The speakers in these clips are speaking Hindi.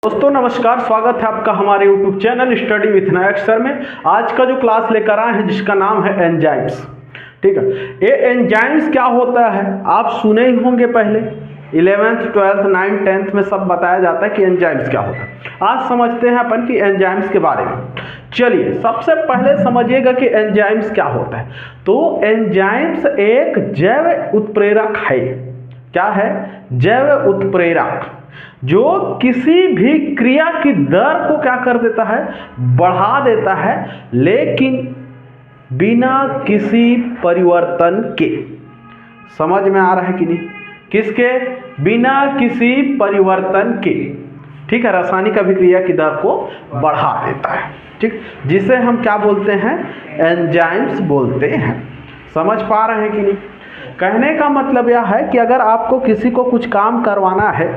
दोस्तों नमस्कार, स्वागत है आपका हमारे YouTube channel study with Nayak sir में। आज का जो क्लास लेकर आए हैं जिसका नाम है एंजाइम्स। ठीक है, ये एंजाइम्स क्या होता है आप सुने ही होंगे पहले 11th 12th 9th 10th में सब बताया जाता है कि एंजाइम्स क्या होता है। आज समझते हैं अपन कि एंजाइम्स के बारे में। चलिए सबसे पहले समझिएगा कि एंजाइम्स क्या होता है। तो एंजाइम्स एक जैव उत्प्रेरक है। क्या है? जैव उत्प्रेरक, जो किसी भी क्रिया की दर को क्या कर देता है? बढ़ा देता है, लेकिन बिना किसी परिवर्तन के। समझ में आ रहा है कि नहीं? किसके? बिना किसी परिवर्तन के। ठीक है, रासायनिक अभिक्रिया की दर को बढ़ा देता है। ठीक, जिसे हम क्या बोलते हैं? एंजाइम्स बोलते हैं। समझ पा रहे हैं कि नहीं? कहने का मतलब यह है कि अगर आपको किसी को कुछ काम करवाना है,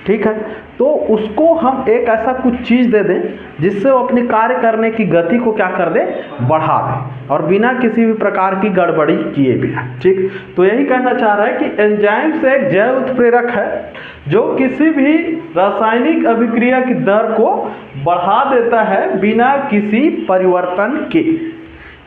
ठीक है, तो उसको हम एक ऐसा कुछ चीज़ दे दें जिससे वो अपने कार्य करने की गति को क्या कर दे? बढ़ा दे, और बिना किसी भी प्रकार की गड़बड़ी किए भी है। ठीक, तो यही कहना चाह रहा है कि एंजाइम्स एक जैव उत्प्रेरक है जो किसी भी रासायनिक अभिक्रिया की दर को बढ़ा देता है बिना किसी परिवर्तन के।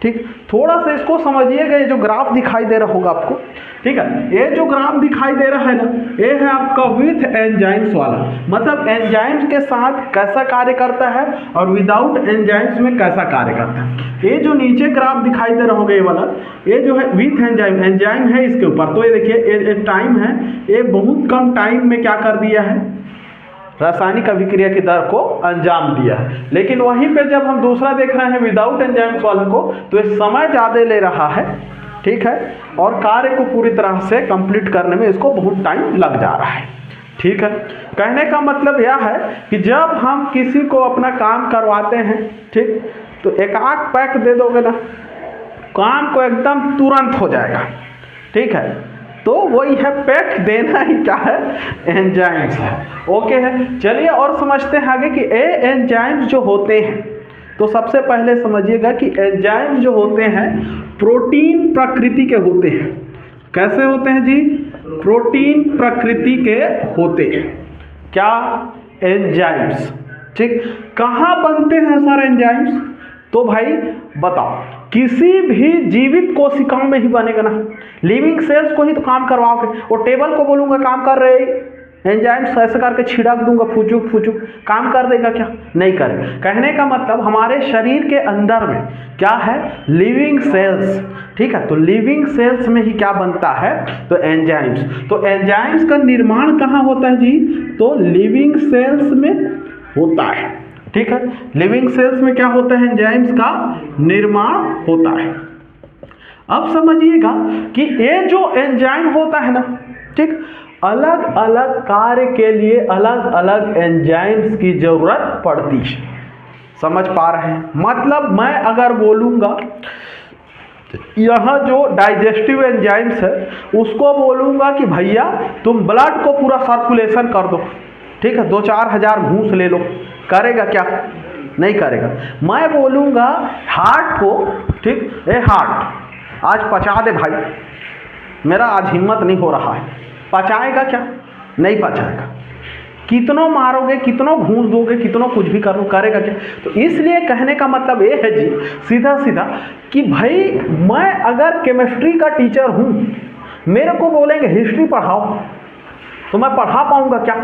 ठीक, थोड़ा सा इसको समझिएगा। ये जो ग्राफ दिखाई दे रहा होगा आपको, ठीक है, ये जो ग्राफ दिखाई दे रहा है ना, ये है आपका विथ एंजाइम्स वाला। मतलब एंजाइम्स के साथ कैसा कार्य करता है और विदाउट एंजाइम्स में कैसा कार्य करता है। ये जो नीचे ग्राफ दिखाई दे रहा होगा ये वाला, ये जो है विथ एंजाइम, एंजाइम है इसके ऊपर। तो ये देखिए ये टाइम है, ये बहुत कम टाइम में क्या कर दिया है? रासायनिक अभिक्रिया की दर को अंजाम दिया है। लेकिन वहीं पे जब हम दूसरा देख रहे हैं विदाउट एंजाइम्स वाले को, तो ये समय ज़्यादा ले रहा है, ठीक है, और कार्य को पूरी तरह से कंप्लीट करने में इसको बहुत टाइम लग जा रहा है। ठीक है, कहने का मतलब यह है कि जब हम किसी को अपना काम करवाते हैं, ठीक, तो एक आध पैक दे दोगे ना, काम को एकदम तुरंत हो जाएगा। ठीक है, तो वही है, पैक देना ही क्या है? एंजाइम्स है। ओके है, चलिए और समझते हैं आगे कि एंजाइम्स जो होते हैं, तो सबसे पहले समझिएगा कि एंजाइम्स जो होते हैं प्रोटीन प्रकृति के होते हैं। कैसे होते हैं जी? प्रोटीन प्रकृति के होते हैं। क्या? एंजाइम्स। ठीक, कहाँ बनते हैं सर एंजाइम्स? तो भाई बताओ, किसी भी जीवित कोशिकाओं में ही बनेगा ना। लिविंग सेल्स को ही तो काम करवाओगे। वो टेबल को बोलूंगा काम कर रहे, एंजाइम्स ऐसे करके छिड़क दूंगा, फुचुक फुचुक, काम कर देगा क्या? नहीं करेगा। कहने का मतलब हमारे शरीर के अंदर में क्या है? Living cells. ठीक है, तो लिविंग सेल्स में ही क्या बनता है? तो एंजाइम्स। तो एंजाइम्स का निर्माण कहाँ होता है जी? तो लिविंग सेल्स में होता है। ठीक है, लिविंग सेल्स में क्या होता है? एंजाइम्स का निर्माण होता है। अब समझिएगा कि ये जो एंजाइम होता है ना, ठीक, अलग अलग कार्य के लिए अलग अलग एंजाइम्स की जरूरत पड़ती है। समझ पा रहे हैं? मतलब मैं अगर बोलूंगा यहाँ जो डाइजेस्टिव एंजाइम्स है उसको बोलूंगा कि भैया तुम ब्लड को पूरा सर्कुलेशन कर दो, ठीक है, 2-4 हज़ार घूंस ले लो, करेगा क्या? नहीं करेगा। मैं बोलूँगा हार्ट को, ठीक, ए हार्ट आज पचा दे भाई, मेरा आज हिम्मत नहीं हो रहा है, पचाएगा क्या? नहीं पचाएगा। कितनों मारोगे, कितनों घूंस दोगे, कितनों कुछ भी करो, करेगा क्या? तो इसलिए कहने का मतलब ये है जी सीधा सीधा कि भाई मैं अगर केमिस्ट्री का टीचर हूँ, मेरे को बोलेंगे हिस्ट्री पढ़ाओ, तो मैं पढ़ा पाऊँगा क्या?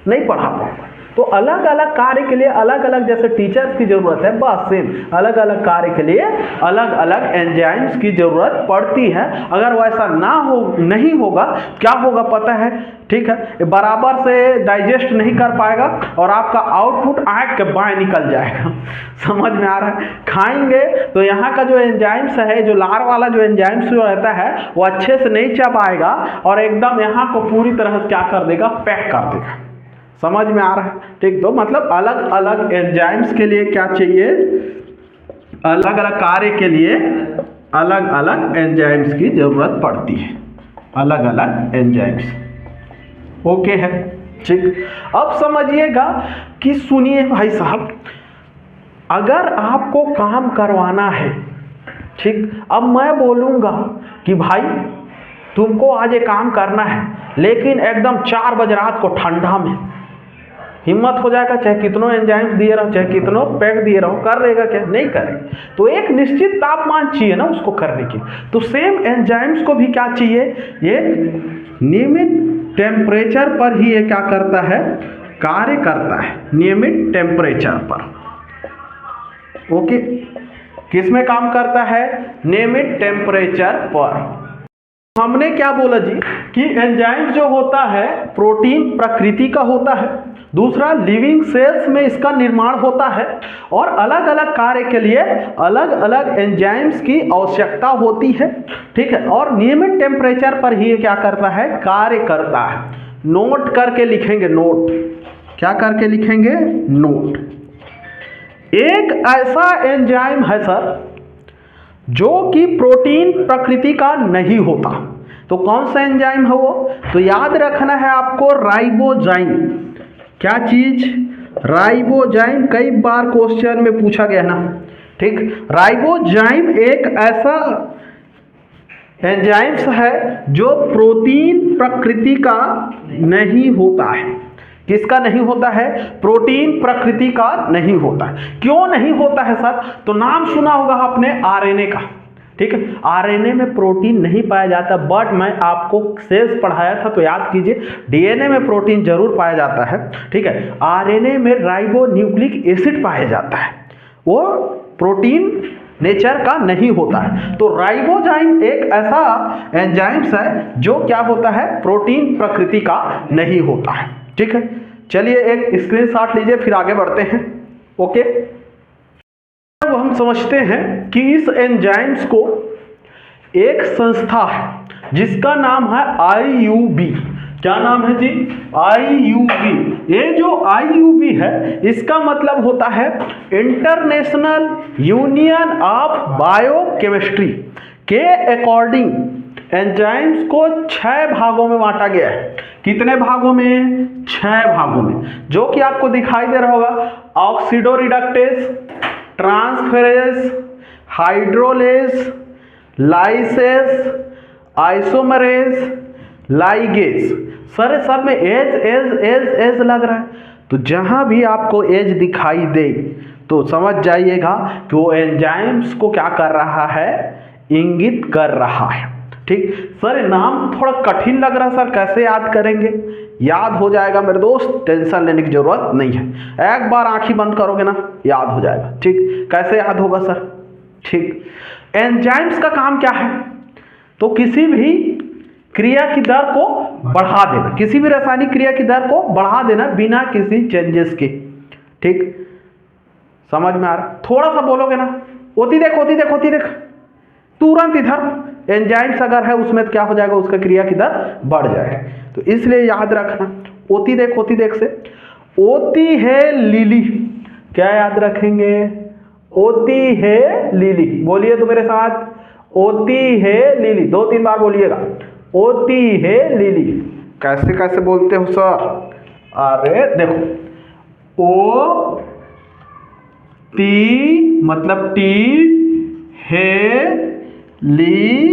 नहीं पढ़ा पाऊंगा। तो अलग अलग कार्य के लिए अलग अलग जैसे टीचर्स की जरूरत है, बस सेम अलग अलग कार्य के लिए अलग अलग एंजाइम्स की जरूरत पड़ती है। अगर वैसा ना हो, नहीं होगा, क्या होगा पता है? ठीक है, बराबर से डाइजेस्ट नहीं कर पाएगा और आपका आउटपुट आँख के बाएं निकल जाएगा। समझ में आ रहा है? खाएंगे तो यहाँ का जो एंजाइम्स है, जो लार वाला जो एंजाइम्स जो रहता है, वो अच्छे से नहीं चबाएगा और एकदम यहाँ को पूरी तरह से क्या कर देगा? पैक कर देगा। समझ में आ रहा है? ठीक, तो मतलब अलग अलग एंजाइम्स के लिए क्या चाहिए? अलग अलग कार्य के लिए अलग अलग एंजाइम्स की जरूरत पड़ती है। अलग अलग एंजाइम्स। ओके है, ठीक। अब समझिएगा कि सुनिए भाई साहब, अगर आपको काम करवाना है, ठीक, अब मैं बोलूँगा कि भाई तुमको आज ये काम करना है, लेकिन एकदम 4 बजे रात को ठंडा में, हिम्मत हो जाएगा, चाहे कितनों एंजाइम्स दिए रहो, चाहे कितनों पैक दिए रहो, कर लेगा क्या? नहीं करेगा। तो एक निश्चित तापमान चाहिए ना उसको करने की। तो सेम एंजाइम्स को भी क्या चाहिए, ये नियमित टेम्परेचर पर ही ये क्या करता है, कार्य करता है, नियमित टेम्परेचर पर। ओके, किसमें काम करता है? नियमित टेम्परेचर पर। हमने क्या बोला जी कि एंजाइम जो होता है प्रोटीन प्रकृति का होता है, दूसरा लिविंग सेल्स में इसका निर्माण होता है, और अलग अलग कार्य के लिए अलग अलग एंजाइम्स की आवश्यकता होती है, ठीक है। और नियमित टेम्परेचर पर ही क्या करता है, कार्य करता है। नोट करके लिखेंगे, नोट क्या करके लिखेंगे, नोट। एक ऐसा एंजाइम है सर जो कि प्रोटीन प्रकृति का नहीं होता, तो कौन सा एंजाइम है वो? तो याद रखना है आपको, राइबोजाइम। क्या चीज? राइबोजाइम। कई बार क्वेश्चन में पूछा गया ना, ठीक। राइबोजाइम एक ऐसा एंजाइम्स है जो प्रोटीन प्रकृति का नहीं होता है। किसका नहीं होता है? प्रोटीन प्रकृति का नहीं होता है। क्यों नहीं होता है सर? तो नाम सुना होगा आपने आरएनए का, ठीक है। आरएनए में प्रोटीन नहीं पाया जाता, बट मैं आपको सेल्स पढ़ाया था तो याद कीजिए, डीएनए में प्रोटीन जरूर पाया जाता है, ठीक है। आरएनए में राइबो न्यूक्लिक एसिड पाया जाता है, वो प्रोटीन नेचर का नहीं होता है। तो राइबोजाइम एक ऐसा एंजाइम्स है जो क्या होता है, प्रोटीन प्रकृति का नहीं होता है, ठीक है। चलिए एक स्क्रीनशॉट लीजिए, फिर आगे बढ़ते हैं। ओके, अब हम समझते हैं कि इस एंजाइम्स को एक संस्था है जिसका नाम है आईयूबी। क्या नाम है जी? आईयूबी। ये जो आईयूबी है इसका मतलब होता है इंटरनेशनल यूनियन ऑफ बायोकेमिस्ट्री के अकॉर्डिंग एंजाइम्स को 6 भागों में बांटा गया है। कितने भागों में? 6 भागों में, जो कि आपको दिखाई दे रहा होगा। Oxidoreductase, transferase, hydrolase, lyases, isomerase, ligase. Sir सब में एज एज एज एज लग रहा है, तो जहां भी आपको एज दिखाई दे तो समझ जाइएगा कि वो एंजाइम्स को क्या कर रहा है, इंगित कर रहा है, ठीक। सर नाम थोड़ा कठिन लग रहा है सर, कैसे याद करेंगे? याद हो जाएगा मेरे दोस्त, टेंशन लेने की जरूरत नहीं है। एक बार आंखें बंद करोगे ना, याद हो जाएगा, ठीक। कैसे याद होगा सर? ठीक। एंजाइम्स का काम क्या है? तो किसी भी क्रिया की दर को बढ़ा देना, किसी भी रासायनिक क्रिया की दर को बढ़ा देना बिना किसी चेंजेस के, ठीक। समझ में आ रहा? थोड़ा सा बोलोगे ना, होती देख होती देख होती देख, तुरंत इधर एंजाइम्स अगर है उसमें तो क्या हो जाएगा, उसका क्रिया की दर बढ़ जाएगा। तो इसलिए याद रखना, होती देख से होती है लिली। क्या याद रखेंगे? होती है लिली। बोलिए तो मेरे साथ, होती है लिली। 2-3 बार बोलिएगा, होती है लिली। कैसे कैसे बोलते हो सर? अरे देखो, ओ ती मतलब टी, है ली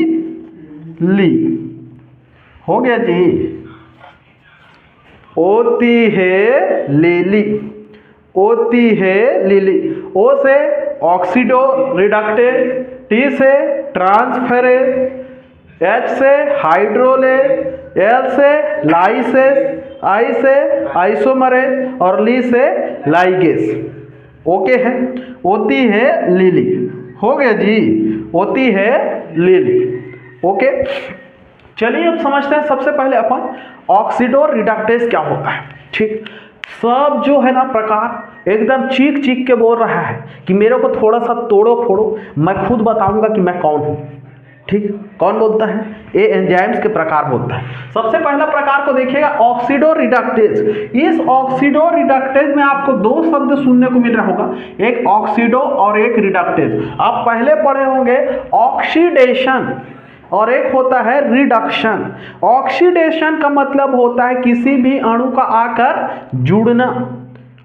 हो गया जी। होती है लिली, होती है लिली। ओ से ऑक्सीडो रिडक्टेज, टी से ट्रांसफेरेज, एच से हाइड्रोलेज, एल से लाइसेस, आई से आइसोमरेज और ली से लाइगेस। ओके है, होती है लिली। हो गया जी, होती है लिली। ओके, चलिए अब समझते हैं। सबसे पहले अपन ऑक्सीडो रिडक्टेज क्या होता है, ठीक। सब जो है ना प्रकार एकदम चीख चीख के बोल रहा है कि मेरे को थोड़ा सा तोड़ो फोड़ो, मैं खुद बताऊंगा कि मैं कौन हूं, ठीक। कौन बोलता है? ये एंजाइम्स के प्रकार बोलता है। सबसे पहला प्रकार को देखिएगा, ऑक्सीडो रिडक्टेज। इस ऑक्सीडो रिडक्टेज में आपको 2 शब्द सुनने को मिल रहा होगा, एक ऑक्सीडो और एक रिडक्टेज। आप पहले पढ़े होंगे ऑक्सीडेशन और एक होता है रिडक्शन। ऑक्सीडेशन का मतलब होता है किसी भी अणु का आकर जुड़ना,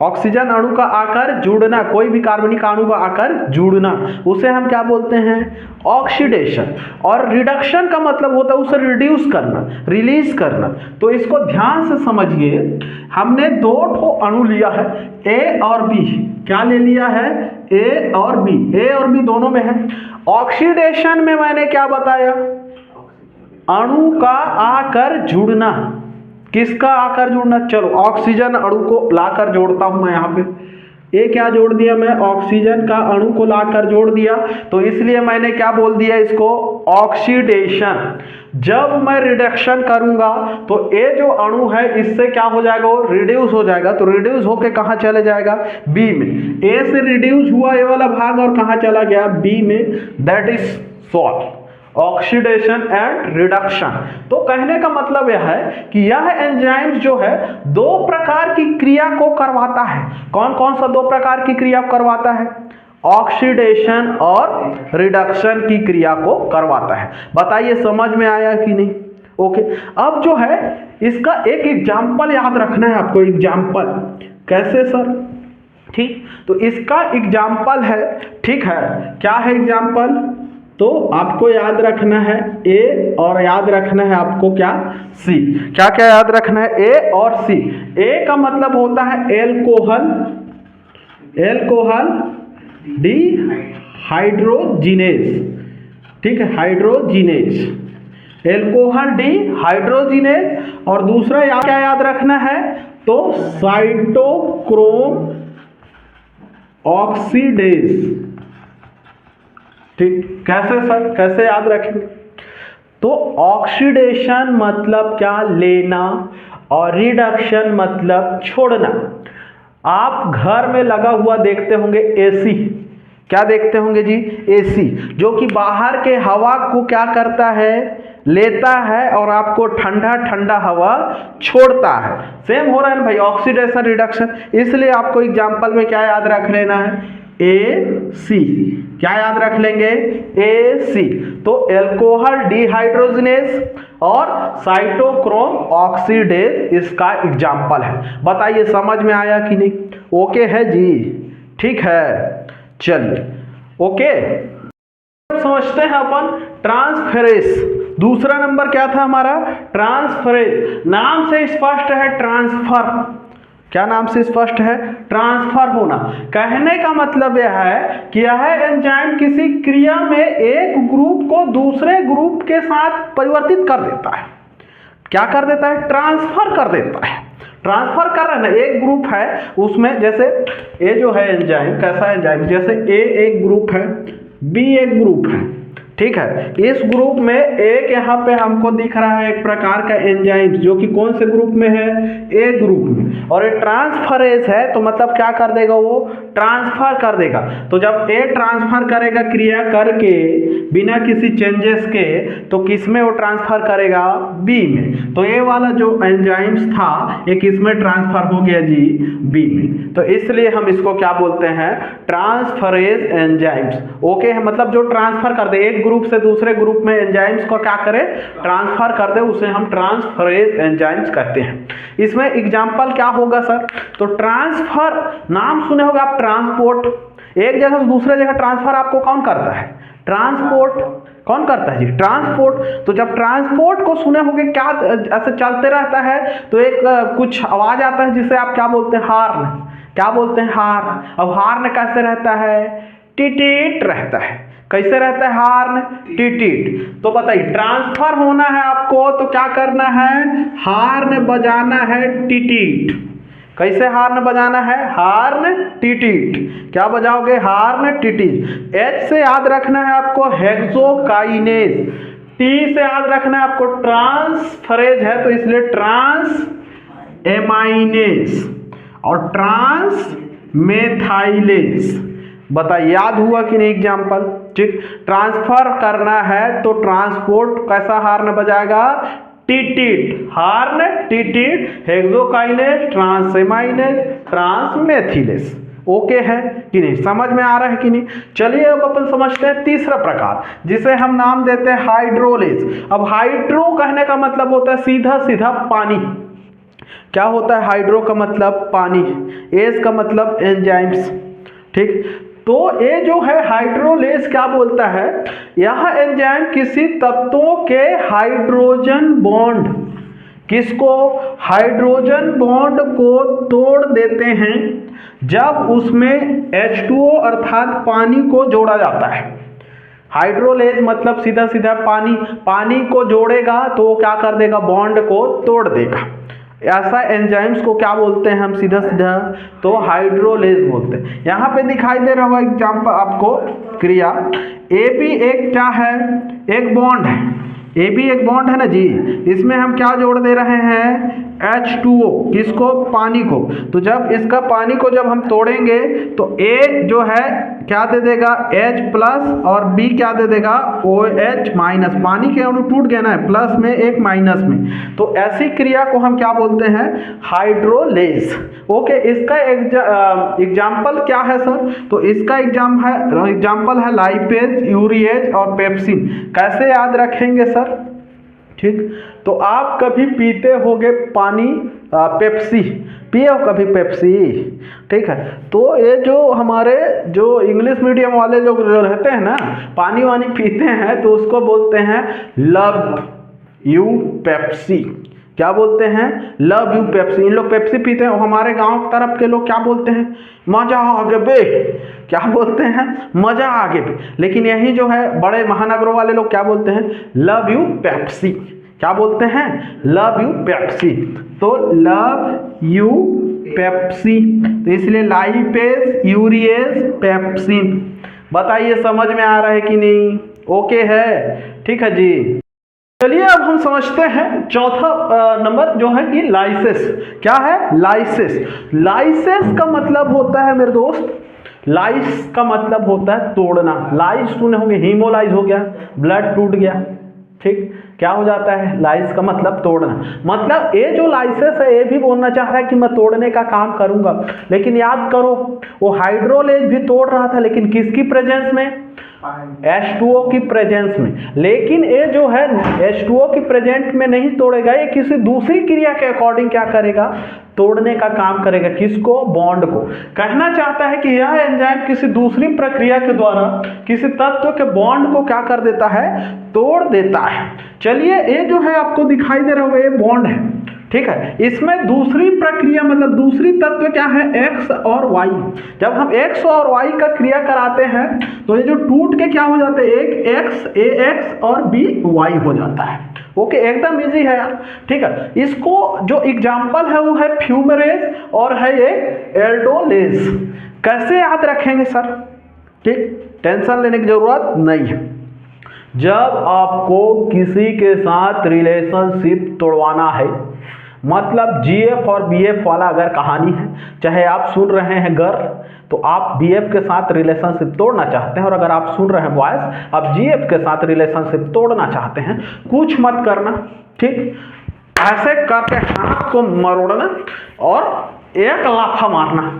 ऑक्सीजन अणु का आकर जुड़ना, कोई भी कार्बनिक अणु का आकर जुड़ना, उसे हम क्या बोलते हैं? ऑक्सीडेशन। और रिडक्शन का मतलब होता है उसे रिड्यूस करना, रिलीज करना। तो इसको ध्यान से समझिए, हमने दो ठो अणु लिया है, ए और बी। क्या ले लिया है? ए और बी। ए और बी दोनों में है। ऑक्सीडेशन में मैंने क्या बताया? अणु का आकर जुड़ना। किसका आकर जुड़ना? चलो ऑक्सीजन अणु को लाकर जोड़ता हूं मैं यहाँ पे। ये क्या जोड़ दिया मैं? ऑक्सीजन का अणु को लाकर जोड़ दिया, तो इसलिए मैंने क्या बोल दिया इसको? ऑक्सीडेशन। जब मैं रिडक्शन करूंगा तो ये जो अणु है इससे क्या हो जाएगा? वो रिड्यूस हो जाएगा। तो रिड्यूस होके कहाँ चले जाएगा? बी में। ए से रिड्यूस हुआ ये वाला भाग और कहाँ चला गया? बी में। That is solve oxidation and reduction. तो कहने का मतलब यह है कि यह एंजाइम जो है दो प्रकार की क्रिया को करवाता है। कौन कौन सा दो प्रकार की क्रिया करवाता है? ऑक्सीडेशन और रिडक्शन की क्रिया को करवाता है। बताइए समझ में आया कि नहीं? ओके, अब जो है इसका एक एग्जाम्पल याद रखना है आपको। एग्जाम्पल कैसे सर? ठीक, तो इसका एग्जाम्पल है, ठीक है, क्या है एग्जाम्पल? तो आपको याद रखना है ए और याद रखना है आपको क्या? सी। क्या क्या याद रखना है? ए और सी। ए का मतलब होता है एल्कोहल, एल्कोहल डिहाइड्रोजिनेज। ठीक है, हाइड्रोजिनेज, एल्कोहल डिहाइड्रोजिनेज। और दूसरा क्या याद रखना है? तो साइटोक्रोम ऑक्सीडेज। ठीक, कैसे सर? कैसे याद रखेंगे? तो ऑक्सीडेशन मतलब क्या? लेना, और रिडक्शन मतलब छोड़ना। आप घर में लगा हुआ देखते होंगे एसी। क्या देखते होंगे जी? एसी, जो कि बाहर के हवा को क्या करता है? लेता है और आपको ठंडा ठंडा हवा छोड़ता है। सेम हो रहा है ना भाई, ऑक्सीडेशन रिडक्शन। इसलिए आपको एग्जाम्पल में क्या याद रख लेना है? ए सी। क्या याद रख लेंगे? ए सी। तो एल्कोहल डिहाइड्रोजिनेज और साइटोक्रोम ऑक्सीडेज इसका एग्जाम्पल है। बताइए समझ में आया कि नहीं? ओके है जी? ठीक है, चलिए ओके। समझते हैं अपन ट्रांसफेरेज। दूसरा नंबर क्या था हमारा? ट्रांसफेरेज। नाम से स्पष्ट है ट्रांसफर। क्या नाम से स्पष्ट है? ट्रांसफर होना। कहने का मतलब यह है कि यह एंजाइम किसी क्रिया में एक ग्रुप को दूसरे ग्रुप के साथ परिवर्तित कर देता है। क्या कर देता है? ट्रांसफर कर देता है। ट्रांसफर कर रहा है ना, एक ग्रुप है उसमें, जैसे ए जो है एंजाइम, कैसा एंजाइम? जैसे ए एक ग्रुप है, बी एक ग्रुप है, ठीक है। इस ग्रुप में एक यहाँ पे हमको दिख रहा है एक प्रकार का एंजाइम जो कि कौन से ग्रुप में है? ए ग्रुप में। और ये ट्रांसफरेज है, तो मतलब क्या कर देगा? वो ट्रांसफर कर देगा। तो जब ए ट्रांसफर करेगा क्रिया करके बिना किसी चेंजेस के, तो किस में वो ट्रांसफर करेगा? बी में। तो ये वाला जो एंजाइम्स था ये किस में ट्रांसफर हो गया जी? बी में। तो इसलिए हम इसको क्या बोलते हैं? Transferase enzymes. ओके है, मतलब जो ट्रांसफर कर दे, एक ग्रुप से दूसरे ग्रुप में एंजाइम्स को क्या करे? ट्रांसफर कर दे, उसे हम ट्रांसफरेज एंजाइम्स कहते हैं। इसमें एग्जांपल क्या होगा सर? तो ट्रांसफर, नाम सुने होगा आप, ट्रांसपोर्ट। एक जगह से दूसरे जगह ट्रांसफर आपको कौन करता है? ट्रांसपोर्ट कौन करता है जी? ट्रांसपोर्ट। तो जब ट्रांसपोर्ट को सुने होंगे, क्या ऐसे चलते रहता है तो एक कुछ आवाज आता है जिसे आप क्या बोलते हैं? हार्न। क्या बोलते हैं? हार्न। अब हार्न कैसे रहता है? टिटिट रहता है। कैसे रहता है हार्न? टिटिट। तो बताइए, ट्रांसफर होना है आपको तो क्या करना है? हार्न बजाना है, टिटिट। कैसे हार्न बजाना है? हार्न टिटिट। क्या बजाओगे? हार्न टिटिट। एच से याद रखना है आपको हेक्सोकाइनेज। टी से याद रखना है आपको ट्रांसफरेज है, तो इसलिए ट्रांस एमाइनेज और ट्रांस मेथाइलेज। बताइए याद हुआ कि नहीं एग्जाम्पल? ठीक, ट्रांसफर करना है तो ट्रांसपोर्ट कैसा हार्न बजाएगा? टिटिट। हार्न टिटिट, हेक्सोकाइनेज, ट्रांसएमाइनेज, ट्रांसमेथिलेज। ओके है कि नहीं? समझ में आ रहा है कि नहीं? चलिए अब अपन समझते हैं तीसरा प्रकार, जिसे हम नाम देते हैं हाइड्रोलेज। अब हाइड्रो कहने का मतलब होता है सीधा सीधा पानी। क्या होता है? हाइड्रो का मतलब पानी, एज का मतलब एंजाइम्स। ठीक, तो ये जो है हाइड्रोलेज क्या बोलता है, यह एंजाइम किसी तत्वों के हाइड्रोजन बॉन्ड, किसको? हाइड्रोजन बॉन्ड को तोड़ देते हैं जब उसमें H2O अर्थात पानी को जोड़ा जाता है। हाइड्रोलेज मतलब सीधा सीधा पानी, पानी को जोड़ेगा तो वो क्या कर देगा? बॉन्ड को तोड़ देगा। ऐसा एंजाइम्स को क्या बोलते हैं हम सीधा सीधा? तो हाइड्रोलेज बोलते हैं। यहाँ पे दिखाई दे रहा होगा एग्जाम्पल आपको क्रिया, ए भी एक क्या है? एक बॉन्ड है, ए भी एक बॉन्ड है ना जी। इसमें हम क्या जोड़ दे रहे हैं? H2O, किसको? पानी को। तो जब इसका पानी को जब हम तोड़ेंगे तो A जो है क्या दे देगा? H प्लस, और B क्या दे देगा? OH minus. पानी के अणु टूट गए ना, प्लस में एक माइनस में, तो ऐसी क्रिया को हम क्या बोलते हैं? हाइड्रोलेज। ओके, इसका एग्जाम्पल क्या है सर? तो इसका एग्जाम्पल है लाइपेज, यूरिएज और पेप्सिन। कैसे याद रखेंगे सर? ठीक, तो आप कभी पीते होगे पानी, पेप्सी पिए हो कभी पेप्सी? ठीक है, तो ये जो हमारे जो इंग्लिश मीडियम वाले लोग जो रहते हैं ना, पानी वानी पीते हैं, तो उसको बोलते हैं लव यू पेप्सी। क्या बोलते हैं? Love you Pepsi. इन लोग पेप्सी पीते हैं। हमारे गांव तरफ के लोग क्या बोलते हैं? मजा आ गया बे। क्या बोलते हैं? मजा आ गया बे। लेकिन यही जो है बड़े महानगरों वाले लोग क्या बोलते हैं? Love you Pepsi. क्या बोलते हैं? Love you Pepsi. तो लव यू पेप्सी, तो इसलिए लाइपेज, यूरिएज, पेप्सिन। बताइए समझ में आ रहा है कि नहीं? ओके है, ठीक है जी। चलिए अब हम समझते हैं चौथा नंबर जो है कि लाइसेस। क्या है? लाइसेस। लाइसेस का मतलब होता है मेरे दोस्त, लाइस का मतलब होता है तोड़ना। लाइस सुने होंगे, हीमोलाइज हो गया, ब्लड टूट गया। ठीक, क्या हो जाता है? लाइस का मतलब तोड़ना। मतलब ये जो लाइसेस है ये भी बोलना चाह रहा है कि मैं तोड़ने का काम करूंगा। लेकिन याद करो, वो हाइड्रोलेज भी तोड़ रहा था, लेकिन किसकी प्रेजेंस में? H2O की प्रेजेंस में। लेकिन ये जो है H2O की प्रेजेंट में नहीं तोड़ेगा, ये किसी दूसरी क्रिया के अकॉर्डिंग क्या करेगा? तोड़ने का काम करेगा। किसको? बॉन्ड को। कहना चाहता है कि यह एंजाइम किसी दूसरी प्रक्रिया के द्वारा किसी तत्व के बॉन्ड को क्या कर देता है? तोड़ देता है। चलिए, ये जो है आपको दिखाई दे रहा होगा, ये बॉन्ड है। ठीक है, इसमें दूसरी प्रक्रिया मतलब दूसरी तत्व क्या है? X और Y। जब हम X और Y का क्रिया कराते हैं तो ये जो टूट के क्या हो जाते हैं? एक X AX और B Y हो जाता है। ओके, एकदम इजी है यार। ठीक है, इसको जो एग्जाम्पल है वो है फ्यूमरेज और है ये एल्डोलेज। कैसे याद रखेंगे सर? ठीक, टेंशन लेने की जरूरत नहीं है। जब आपको किसी के साथ रिलेशनशिप तोड़वाना है, मतलब GF और BF वाला अगर कहानी है, चाहे आप सुन रहे हैं गर्ल तो आप BF के साथ रिलेशनशिप तोड़ना चाहते हैं, और अगर आप सुन रहे हैं बॉयज आप GF के साथ रिलेशनशिप तोड़ना चाहते हैं, कुछ मत करना। ठीक, ऐसे करके हाथ को मरोड़ना और एक लाफा मारना।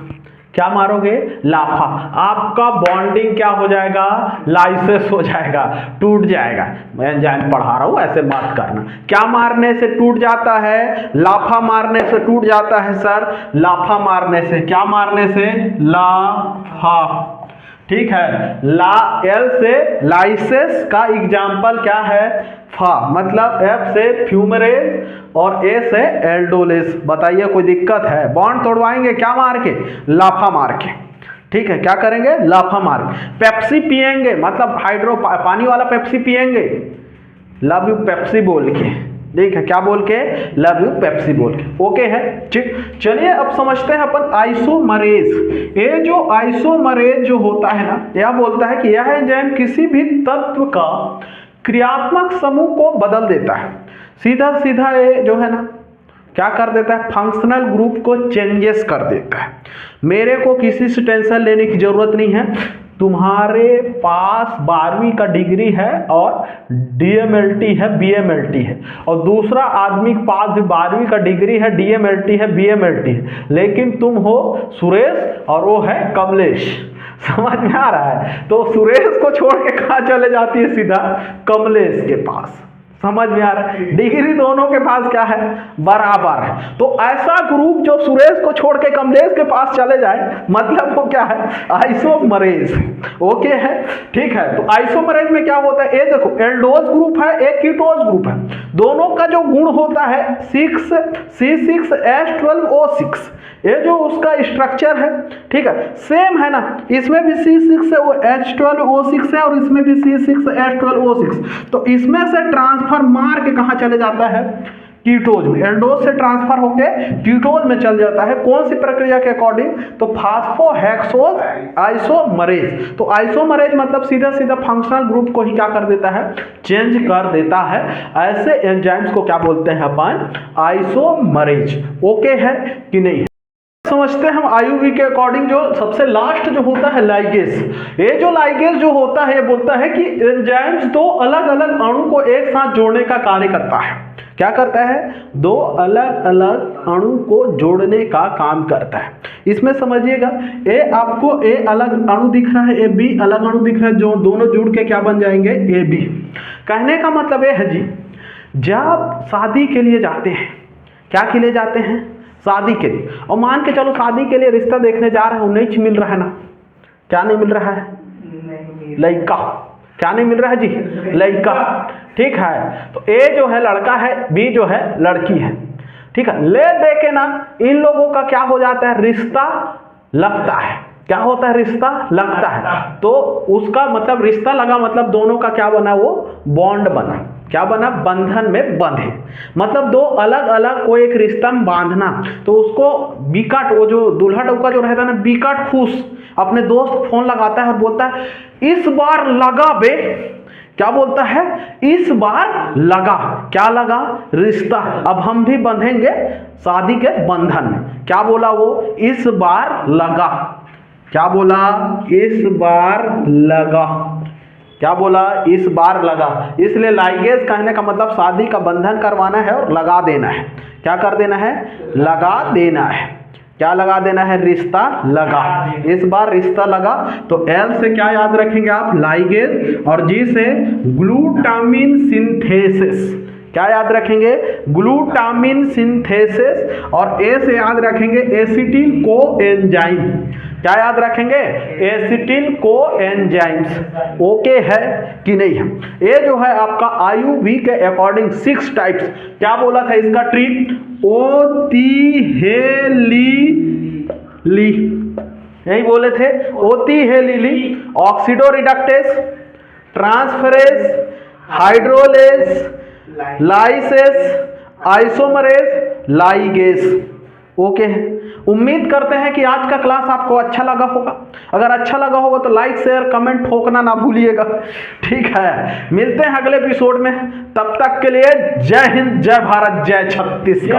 क्या मारोगे? लाफा। आपका बॉन्डिंग क्या हो जाएगा? लाइसेस हो जाएगा, टूट जाएगा। मैं एंजाइम पढ़ा रहा हूं, ऐसे बात करना। क्या मारने से टूट जाता है? लाफा मारने से टूट जाता है सर। लाफा मारने से। क्या मारने से? लाफा। ठीक है, एल से लाइसेस का एग्जाम्पल क्या है? फा। मतलब F से फ्यूमरेज और A से एल्डोलेज। बताइए कोई दिक्कत है? बॉन्ड तोड़वाएंगे क्या मार के? लाफा मार के। ठीक है, क्या करेंगे? लाफा मार के। पेप्सी पिएंगे मतलब हाइड्रो पानी वाला पेप्सी पिएंगे, लव यू पेप्सी बोल के। ठीक है, क्या बोल के? लव यू पेप्सी बोल के। ओके है, ठीक। चलिए अब समझते हैं अपन आइसोमरेज। ये जो आइसोमरेज जो होता है ना, यह बोलता है कि यह एंजाइम किसी भी तत्व का क्रियात्मक समूह को बदल देता है। सीधा सीधा ये जो है ना क्या कर देता है? फंक्शनल ग्रुप को चेंजेस कर देता है। मेरे को किसी से टेंशन लेने की जरूरत नहीं है। तुम्हारे पास 12वीं का डिग्री है और DMLT है, BMLT है, और दूसरा आदमी के पास भी 12वीं का डिग्री है, DMLT है, BMLT है, लेकिन तुम हो सुरेश और वो है कमलेश। समझ में आ रहा है? तो सुरेश को छोड़ के कहाँ चले जाती है? सीधा कमलेश के पास। समझ में आ रहा है, डिग्री दोनों के पास क्या है, बराबर है। तो ऐसा ग्रुप जो सुरेश को छोड़ के कमलेश के पास चले जाए, मतलब वो क्या है, आइसोमरेज। ओके है, ठीक है। तो आइसोमरेज में क्या होता है, ये देखो एल्डोज ग्रुप है, एक कीटोज ग्रुप है, दोनों का जो गुण होता है 6C6H12O6, ये जो उसका स्ट्रक्चर है, ठीक है, सेम है ना, इसमें भी C6 है, वो H12O6 है, और इसमें भी C6H12O6। तो इसमें से ट्रांसफर मार के कहाँ चले जाता है, कीटोज में, एल्डोज से ट्रांसफर होके कीटोज में चल जाता है। कौन सी प्रक्रिया के अकॉर्डिंग, तो फास्फोहेक्सोज आइसोमरेज। तो आइसोमरेज मतलब सीधा सीधा फंक्शनल ग्रुप को ही क्या कर देता है, चेंज कर देता है। ऐसे एंजाइम्स को क्या बोलते हैं अपन, आइसोमरेज। ओके है कि नहीं। समझते हैं हम आयुवी के अकॉर्डिंग जो सबसे लास्ट जो होता है लाइगेज। ये जो लाइगेज जो होता है, ये बोलता है कि एंजाइम्स दो अलग अलग अणु को एक साथ जोड़ने का कार्य करता है। क्या करता है, दो अलग अलग अणु को जोड़ने का काम करता है। इसमें समझिएगा, ए आपको ए अलग अणु दिख रहा है, ए बी अलग अणु दिख रहा है, जो दोनों जुड़ के क्या बन जाएंगे, ए बी। कहने का मतलब ये है जी, जब शादी के लिए जाते हैं, क्या के लिए जाते हैं, शादी के लिए, और मान के चलो शादी के लिए रिश्ता देखने जा रहे हैं, नहीं मिल रहा है ना, क्या नहीं मिल रहा है, लड़का, क्या नहीं मिल रहा है जी, लड़का, ठीक है। तो ए जो है लड़का है, बी जो है लड़की है, ठीक है। ले दे के ना इन लोगों का क्या हो जाता है, रिश्ता लगता है। क्या होता है, रिश्ता लगता है। तो उसका मतलब रिश्ता लगा, मतलब दोनों का क्या बना, वो बॉन्ड बना। क्या बना, बंधन में बंधे, मतलब दो अलग अलग को एक रिश्ता में बांधना। तो उसको बिकट, वो जो दूल्हा डौका जो रहता है ना, बिकट खुश अपने दोस्त फोन लगाता है और बोलता है इस बार लगा बे, क्या बोलता है, इस बार लगा, क्या लगा, रिश्ता, अब हम भी बंधेंगे शादी के बंधन में। क्या बोला वो, इस बार लगा, क्या बोला, इस बार लगा, क्या बोला, इस बार लगा। इसलिए लाइगेज कहने का मतलब शादी का बंधन करवाना है और लगा देना है। क्या कर देना है, लगा देना है। क्या लगा देना है, रिश्ता लगा, इस बार रिश्ता लगा। तो एल से क्या याद रखेंगे आप, लाइगेज, और जी से ग्लूटामिन सिंथेसिस। क्या याद रखेंगे, ग्लूटामिन सिंथेसिस, और ए से याद रखेंगे एसिटिल कोएंजाइम। क्या याद रखेंगे, एसिटिल कोएंजाइम्स। ओके है कि नहीं है। ये जो है आपका आयुवी के अकॉर्डिंग 6 टाइप्स, क्या बोला था इसका ट्रिक, ओतिहेलिली, यही बोले थे, ओतिहेलिली, oxidoreductase, transferase, hydrolase, lyases, isomerase, ligase. Okay है। उम्मीद करते हैं कि आज का क्लास आपको अच्छा लगा होगा। अगर अच्छा लगा होगा तो लाइक शेयर कमेंट ठोकना ना भूलिएगा, ठीक है। मिलते हैं अगले एपिसोड में, तब तक के लिए जय हिंद, जय भारत, जय छत्तीसगढ़।